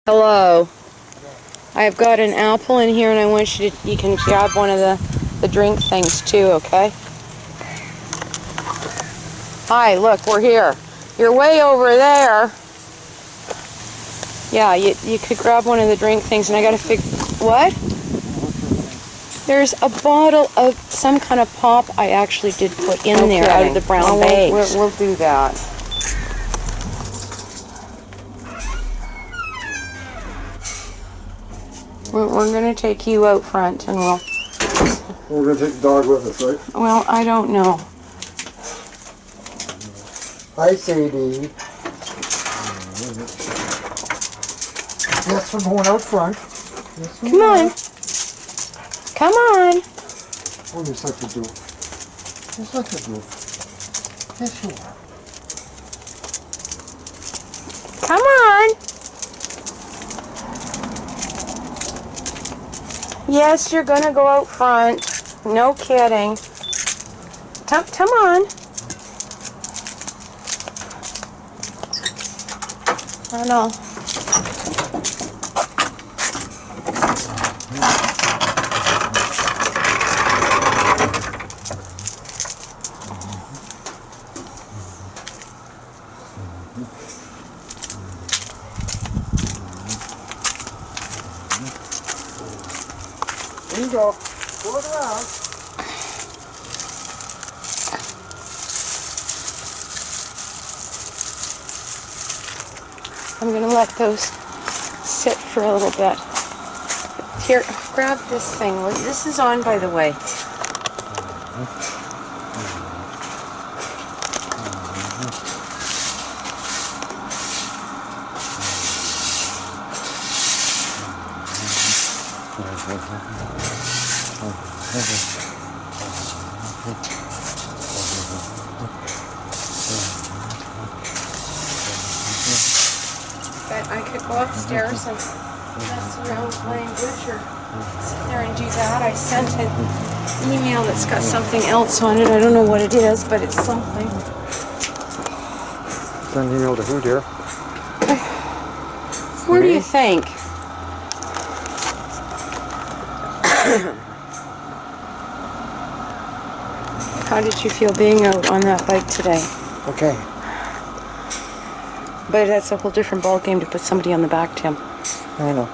Hello. I've got an apple in here and I want you can grab one of the drink things too, okay? Hi, look, we're here. You're way over there. Yeah, you could grab one of the drink things and I gotta figure... What? There's a bottle of some kind of pop I actually did put in there out of the brown bags. We'll do that. We're going to take you out front and we'll... We're going to take the dog with us, right? Well, I don't know. Hi, Sadie. Yes, we're going out front. Yes, Come on. Come on. Oh, you're such a goof. You're such a goof. Yes, you are. Come on. Yes, you're gonna go out front. No kidding. Come on. I know. There you go. Go look around. I'm gonna let those sit for a little bit. Here, grab this thing. This is on, by the way. But I could go upstairs and mess around playing Butcher. Sit there and do that. I sent an email that's got something else on it. I don't know what it is, but it's something. Send an email to who, dear? Where do you think? How did you feel being out on that bike today? Okay. But that's a whole different ball game to put somebody on the back, Tim. I know.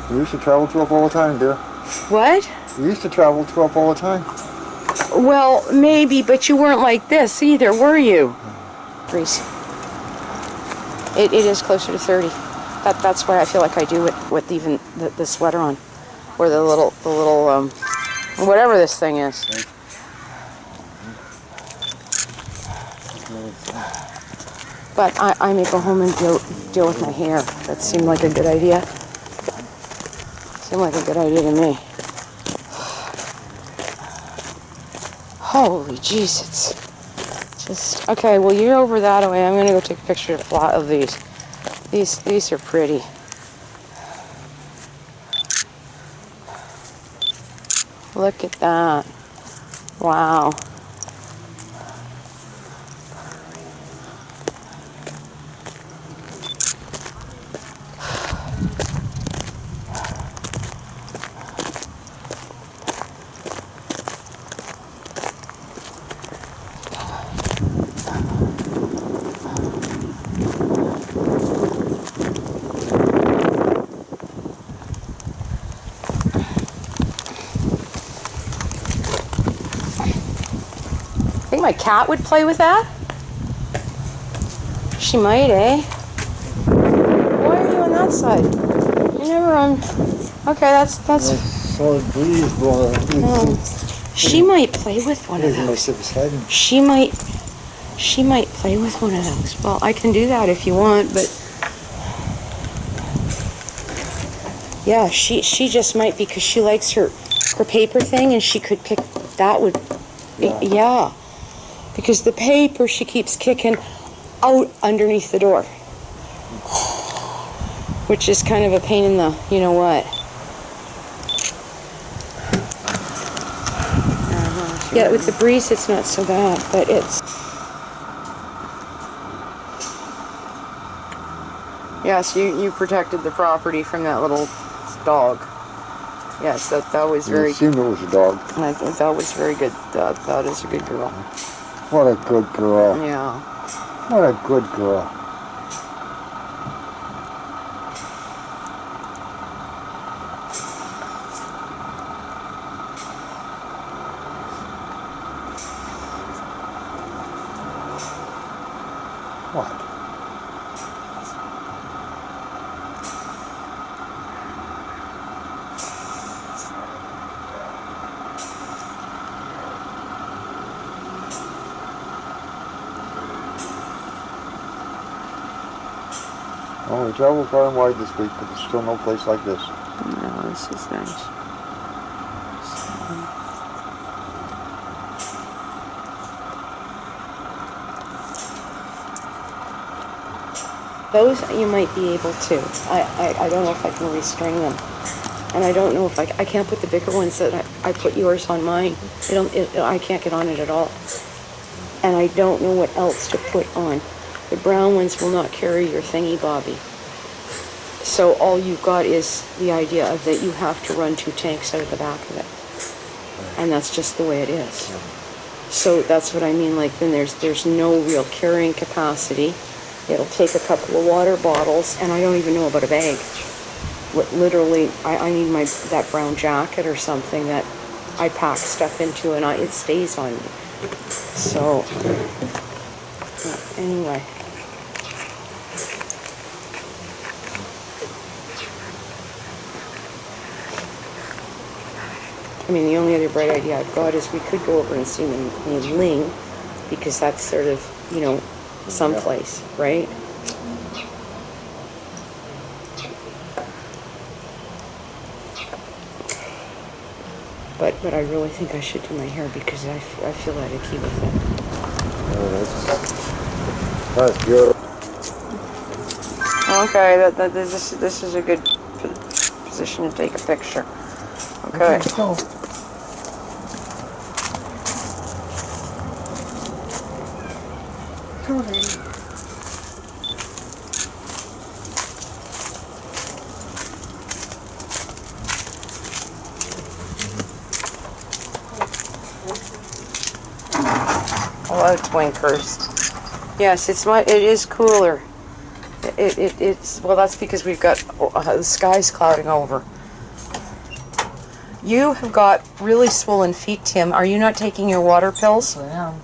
We used to travel 12 all the time, dear. What? We used to travel 12 all the time. Well, maybe, but you weren't like this either, were you? Reese. It is closer to 30. That's why I feel like I do with even the sweater on, or the little whatever this thing is. But I may go home and deal with my hair. That seemed like a good idea. Seemed like a good idea to me. Holy Jesus. Just, okay, well, you're over that way. I'm going to go take a picture of a lot of these. These are pretty. Look at that. Wow. I think my cat would play with that. She might, eh? Why are you on that side? You're never on. Okay, that's. Solid breeze blowing. She might play with one of those. She might play with one of those. Well, I can do that if you want, but yeah, she just might, because she likes her paper thing, and she could pick that. Would yeah. Because the paper she keeps kicking out underneath the door, which is kind of a pain in the you know what. Yeah, with the breeze it's not so bad, but it's Yes, you protected the property from that little dog. Yes, that was very. It seemed it was a dog. I think that was very good. That is a good girl. What a good girl. Yeah. What a good girl. What? Oh, we traveled far and wide this week, but there's still no place like this. No, this is nice. Those you might be able to. I don't know if I can restring them. And I don't know if I can't put the bigger ones that I put yours on mine. I can't get on it at all. And I don't know what else to put on. The brown ones will not carry your thingy bobby. So all you've got is the idea of that you have to run 2 tanks out of the back of it. And that's just the way it is. So that's what I mean, like then there's no real carrying capacity. It'll take a couple of water bottles, and I don't even know about a bag. Literally, I need that brown jacket or something that I pack stuff into, and it stays on me. So, anyway. I mean, the only other bright idea I've got is we could go over and see them in Ling, because that's sort of, someplace, right? But I really think I should do my hair because I feel out of key with it. Oh, that's beautiful. Okay, this is a good position to take a picture. Okay. So, Hello, twinkers. Yes, it is cooler. It's well. That's because we've got the skies clouding over. You have got really swollen feet, Tim. Are you not taking your water pills? I am.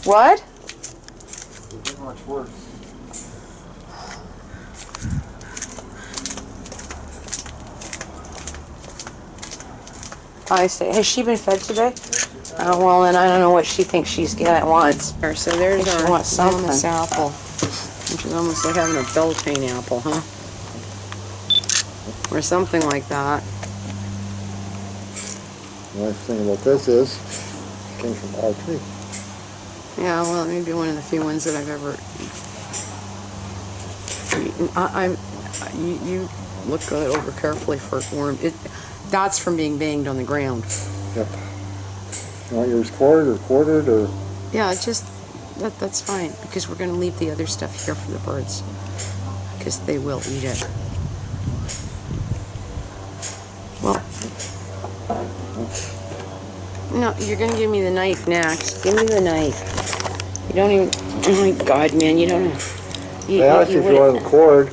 What? It'd be much worse. I say, has she been fed today? Oh, well, then I don't know what she thinks she's wants. So there's our bonus apple, which is almost like having a Beltane apple, huh? Or something like that. The nice thing about this is, it came from our tree. Yeah, well, it may be one of the few ones that I've ever eaten. You look it over carefully for worm. That's from being banged on the ground. Yep. You want yours quartered or? Yeah, it's just, that's fine, because we're going to leave the other stuff here for the birds, because they will eat it. Well, no, you're going to give me the knife next. Give me the knife. You don't even, oh my God, man, you don't know. I asked you if you wanted the cord.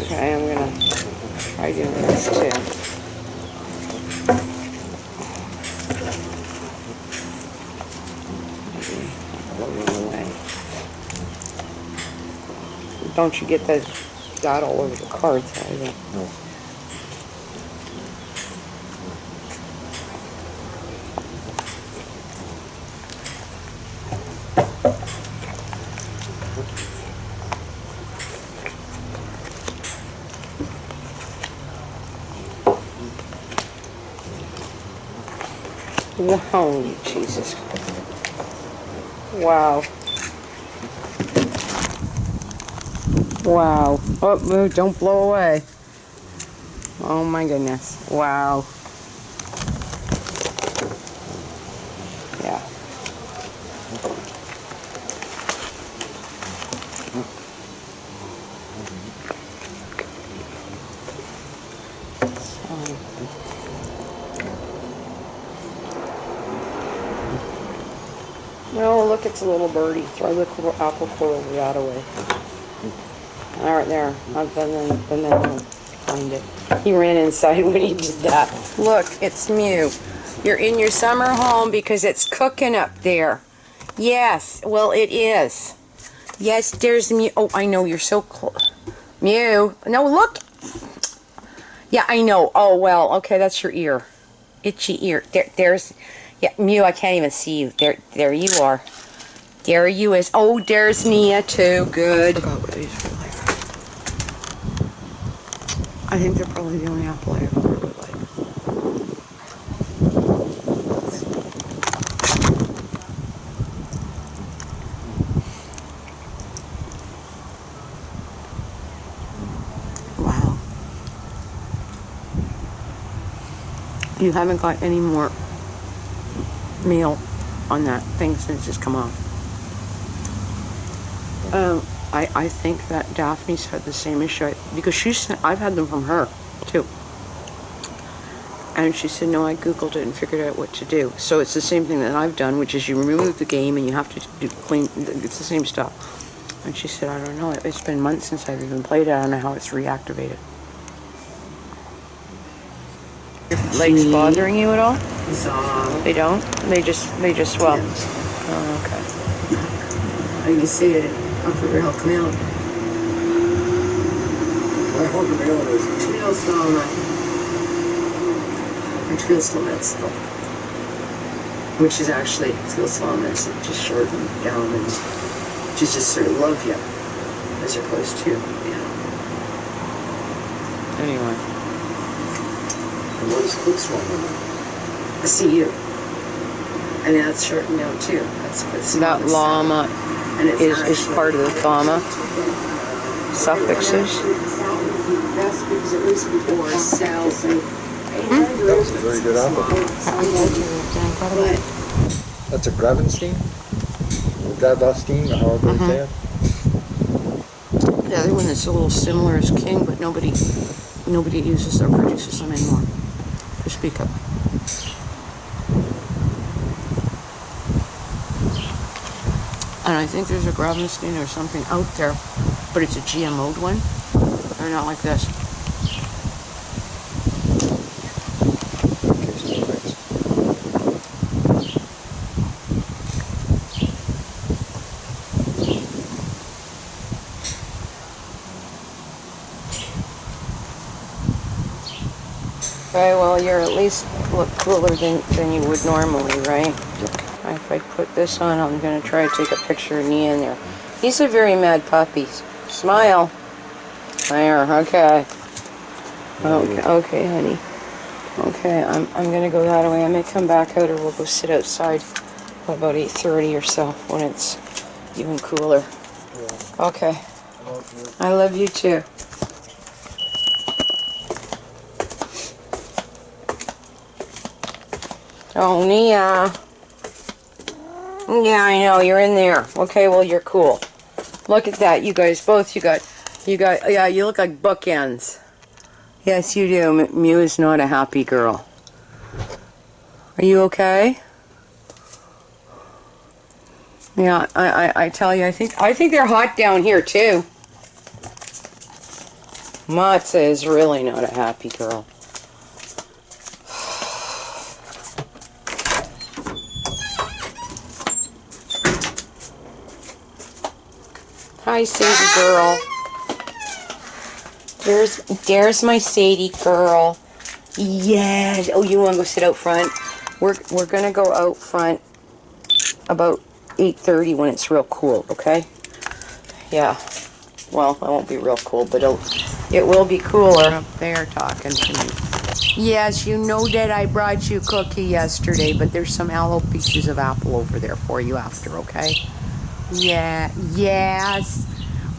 Okay, I'm gonna try doing this too. Don't you get that all over the cards either? No. Wow, Jesus. Wow. Wow. Oh, move, don't blow away. Oh my goodness. Wow. Yeah. No, look, it's a little birdie. Throw the apple coral out away. All right, there. Then I'll find it. He ran inside when he did that. Look, it's Mew. You're in your summer home because it's cooking up there. Yes, well, it is. Yes, there's Mew. Oh, I know, you're so close. Mew. No, look. Yeah, I know. Oh, well, okay, that's your ear. Itchy ear. There's... Yeah, Mew, I can't even see you. There you are. There you is. Oh, there's Nia, too. Good. I forgot what these were like. I think they're probably the only apple I ever really like. Wow. You haven't got any more meal on that thing since it's come off. I think that Daphne's had the same issue because I've had them from her too, and she said no. I googled it and figured out what to do. So it's the same thing that I've done, which is you remove the game and you have to clean. It's the same stuff. And she said I don't know. It's been months since I've even played it. I don't know how it's reactivated. Your legs bothering you at all? They don't? They just swell. Oh, okay. I can see it. I'll figure out come out. I hope the mail is. Trail stomach. Which is actually trail stomach, just shortened down and just sort of love you as opposed to, Anyway. And what is quick swallow? I see you. And that's shortened down too. That's what's That llama and it's is part of the thama suffixes. That's because it was before south. That was a very good apple. That's a Gravenstein? Or Gravestein, or however you say it. The other one that's a little similar is King, but nobody uses or produces them anymore. To speak up. And I think there's a Gravenstein or something out there, but it's a GMO'd one. They're not like this. Okay, well, you're at least look cooler than you would normally, right? If I put this on, I'm going to try to take a picture of Nia in there. He's a very mad puppy. Smile. There, okay. Okay, honey. Okay, I'm going to go that way. I may come back out or we'll go sit outside about 8:30 or so when it's even cooler. Okay. I love you too. Oh, Nia. Yeah, I know, you're in there. Okay, well, you're cool. Look at that, you guys, both, yeah, you look like bookends. Yes, you do. Mew is not a happy girl. Are you okay? Yeah, I tell you, I think they're hot down here, too. Matza is really not a happy girl. Hi, Sadie girl. There's my Sadie girl. Yes. Oh, you want to go sit out front? We're gonna go out front about 8:30 when it's real cool. Okay? Yeah. Well, it won't be real cool, but it will be cooler up there talking to me. Yes, you know that I brought you cookie yesterday, but there's some aloe-pieces of apple over there for you after, okay? Yeah, yes.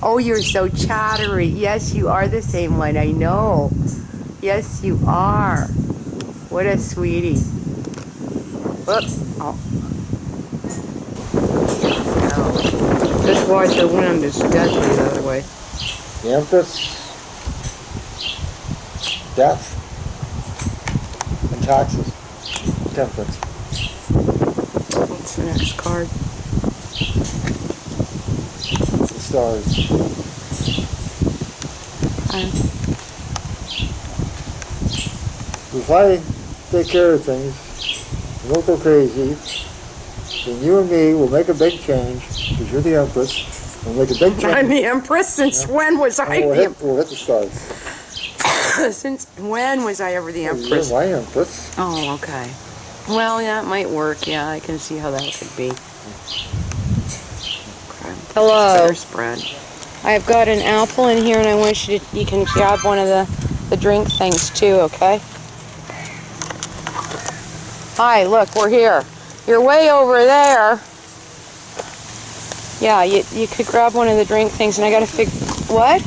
Oh, you're so chattery. Yes, you are the same one, I know. Yes, you are. What a sweetie. Whoops. Oh. No. Just watch the wind. It's deadly the other way. The Empress, death, and taxes. Temperance. What's the next card? The stars. If I take care of things, and don't go crazy, then you and me will make a big change, because you're the Empress. We'll make a big change. I'm the Empress. Since when was I We'll the hit, Empress? we'll hit the stars. Since when was I ever the Well, Empress? you're my Empress. Oh, okay. Well, yeah, it might work. Yeah, I can see how that could be. Okay. Hello. Better spread. I've got an apple in here, and I want you to. You can grab one of the drink things too. Okay. Hi, look, we're here. You're way over there. Yeah, you could grab one of the drink things, and I gotta figure. What?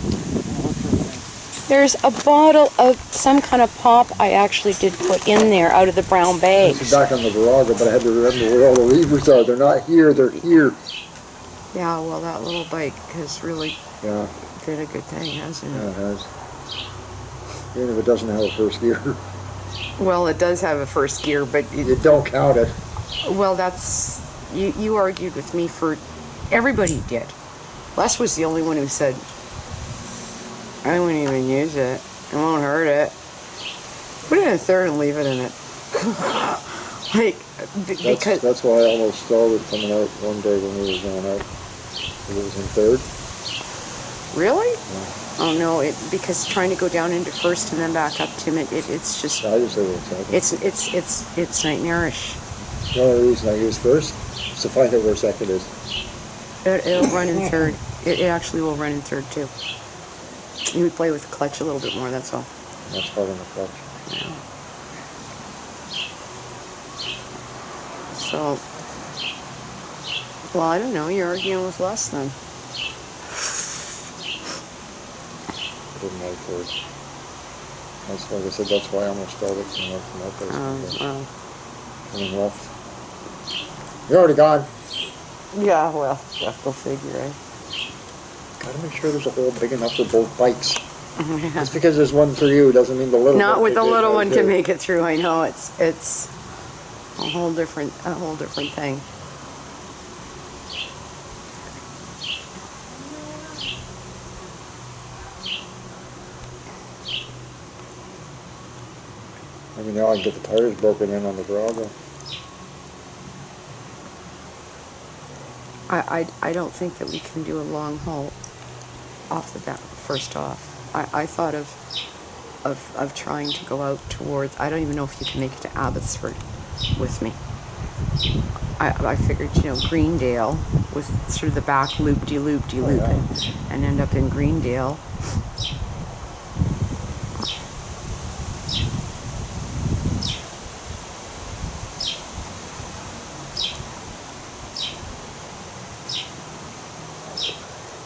There's a bottle of some kind of pop I actually did put in there out of the brown bags. It's back on the Virago, but I had to remember where all the levers are. They're not here, they're here. Yeah, well, that little bike has really Yeah, did a good thing, hasn't yeah, it? it has. Even if it doesn't have a first gear. Well, it does have a first gear, but You don't count it. well, that's you argued with me for everybody did. Les was the only one who said I wouldn't even use it. It won't hurt it. Put it in third and leave it in it. Like because That's why I almost stalled it coming out one day when we were going out. It was in third. really? Yeah. Oh no! Because trying to go down into first and then back up to it's just I just say it's it's nightmarish. The only reason I use first is to find out where second is. It'll run in third. It actually will run in third too. You would play with the clutch a little bit more. That's all. That's hard on the clutch. Yeah. So, well, I don't know. You're arguing with Les then. Didn't like third. That's like I said. That's why I almost stalled it coming out from that place. Well. And then left. You're already gone. Yeah, well, go figure, eh? Gotta make sure there's a hole big enough for both bikes. Just because there's one for you doesn't mean the little one. Not with the can get little right one there. can make it through. I know it's a whole different thing. I mean, now I can get the tires broken in on the Virago. I don't think that we can do a long haul off the bat. First off, I thought of trying to go out towards. I don't even know if you can make it to Abbotsford with me. I figured, Greendale was sort of the back loop-de-loop and end up in Greendale.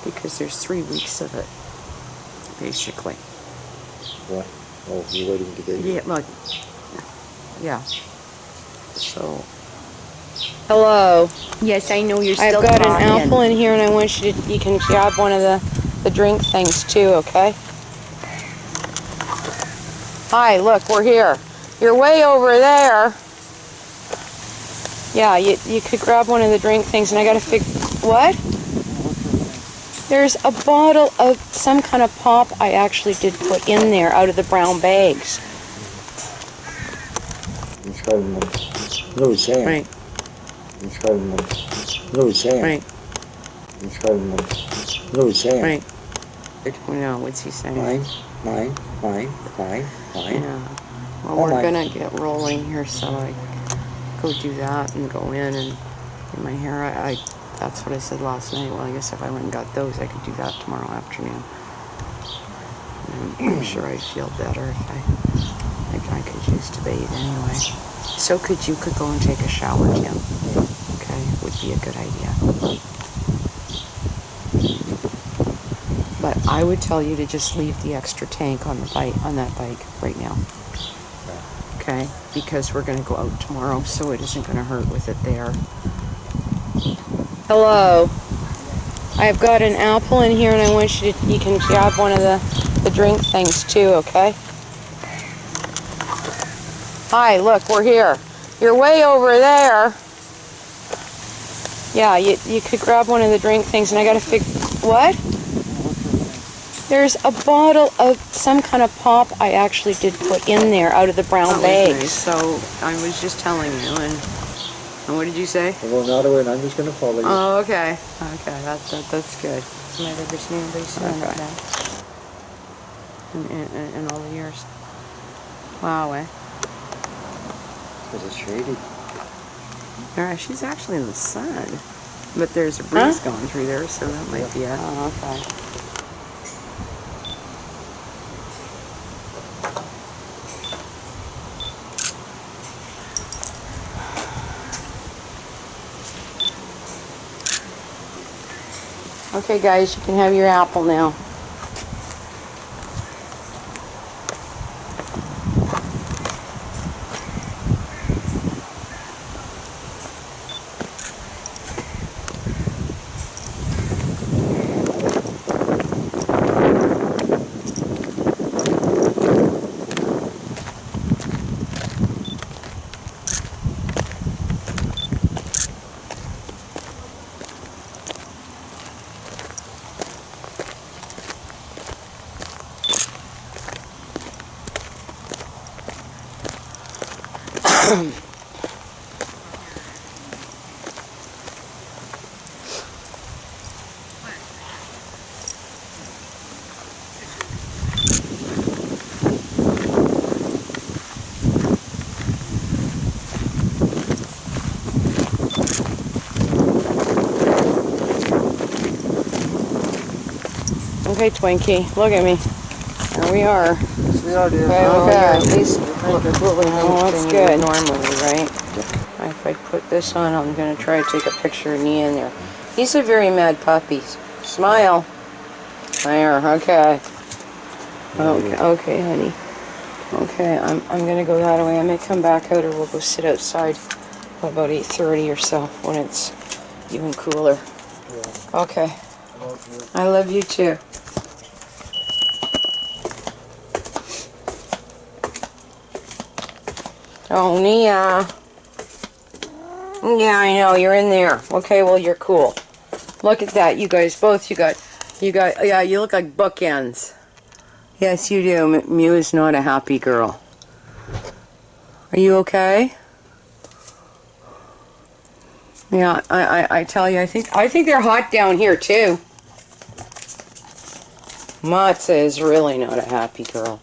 Because there's 3 weeks of it, basically. What? Oh, you're waiting to get Yeah, look. Yeah. So. Hello. Yes, I know you're I've still got talking. an apple in here, and I want you can grab one of the drink things too, okay? Hi, look, we're here. You're way over there. Yeah, you could grab one of the drink things, and I gotta figure. What? There's a bottle of some kind of pop I actually did put in there out of the brown bags. He's calling them. You know what he's saying? Right. He's calling them. You know what he's saying? Right. He's calling them. You know what he's saying? Right. No, what's he saying? Mine. Yeah. Well, Oh, we're mine. gonna get rolling here, so I go do that and go in and get my hair. I that's what I said last night. Well, I guess if I went and got those, I could do that tomorrow afternoon. And I'm sure I'd feel better if I I could use to bathe anyway. So could go and take a shower, Tim. Okay, would be a good idea. But I would tell you to just leave the extra tank on that bike right now. Okay, because we're going to go out tomorrow, so it isn't going to hurt with it there. Hello. I've got an apple in here, and I want you can grab one of the drink things too, okay? Hi, look, we're here. You're way over there. Yeah, you could grab one of the drink things, and I gotta figure... What? There's a bottle of some kind of pop I actually did put in there out of the brown bags. So I was just telling you, and what did you say? I'm going out of the way, and I'm just going to follow you. Oh, okay. Okay, that's good. I've never seen anybody stand like that in all the years. Wow, eh? Is it shady? Alright, she's actually in the sun. But there's a breeze going through there, so that might be it. Oh, okay. Okay, guys, you can have your apple now. Okay, Twinkie, look at me. Here we are. That's the idea. Okay, at least Look, what we that's think good. normally, right? If I put this on, I'm going to try to take a picture of me in there. He's a very mad puppy. Smile. There, okay. Okay, honey. Okay, I'm going to go that way. I may come back out, or we'll go sit outside about 8:30 or so when it's even cooler. Yeah. Okay. I love you too. Oh, Nia. Yeah, I know, you're in there. Okay, well, you're cool. Look at that, you guys, both you got, yeah, you look like bookends. Yes, you do. Mew is not a happy girl. Are you okay? Yeah, I tell you, I think they're hot down here, too. Matza is really not a happy girl.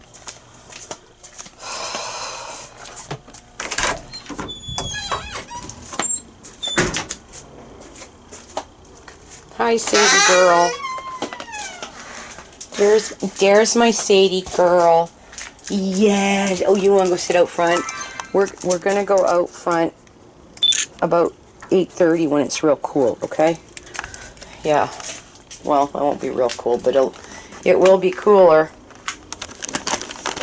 Hi, Sadie girl. There's my Sadie girl. Yes. Oh, you want to go sit out front? We're gonna go out front about 8:30 when it's real cool. Okay? Yeah. Well, it won't be real cool, but it will be cooler.